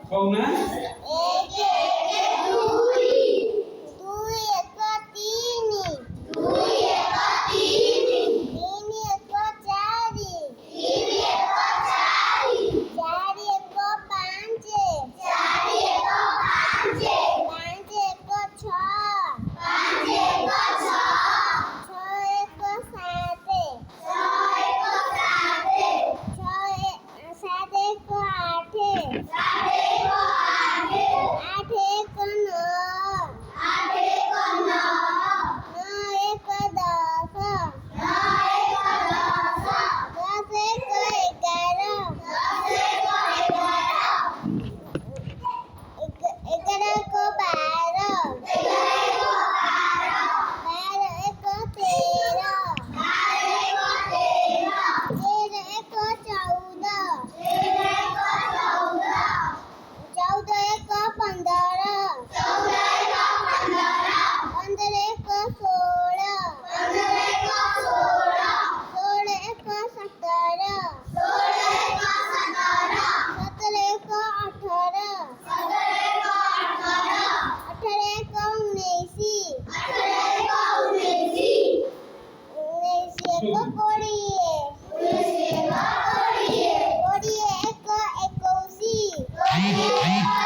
କହୁନା ଏକ ଏକ ଦୁଇ ଦୁଇ ଏକ ତିନି ଦୁଇ ଏକ ତିନି ତିନି ଏକ ଚାରି ତିନି ଏକ ଚାରି ଚାରି ଏକ ପାଞ୍ଚ ଚାରି ଏକ ପାଞ୍ଚ ପାଞ୍ଚ ଏକ ଛଅ ପାଞ୍ଚ ଏକ ଛଅ ଛଅ ଏକ ସାତ ଛଅ ଏକ ସାତ ଛଅ ସାତ ଏକ ଆଠ ସାତ ଏକ ଆଠ ଆଠ ଏକ ନଅ ଆଠ ଏକ ନଅ ନଅ ଏକ ଦଶ ନଅ ଏକ ଦଶ ଦଶ ଏକ ଏଗାର ଦଶ ଏକ ଏଗାର ଏକ ବାର ଏଗାର ଏକ ବାର ବାର ଏକ ତେର ବାର ଏକ ତେର ତେର ଏକ ଚଉଦ ତେର ଏକ ଚଉଦ ଚଉଦ ଏକ ପନ୍ଦର ଚଉଦ ଏକ ପନ୍ଦର ପନ୍ଦର ଏକ ଷୋହଳ ପନ୍ଦର ଏକ ଷୋହଳ ଷୋହଳ ଏକ ସତର ଷୋହଳ ଏକ ସତର ସତର ଏକ ଅଠର ସତର ଏକ ଅଠର ଅଠର ଏକ ଉଣେଇଶ ଅଠର ଏକ ଉଣେଇଶ ଉଣେଇଶ ଏକ କୋଡ଼ିଏ ଉଣେଇଶ ଏକ କୋଡ଼ିଏ କୋଡ଼ିଏ ଏକ ଏକୋଇଶ କୋଡ଼ିଏ ଏକ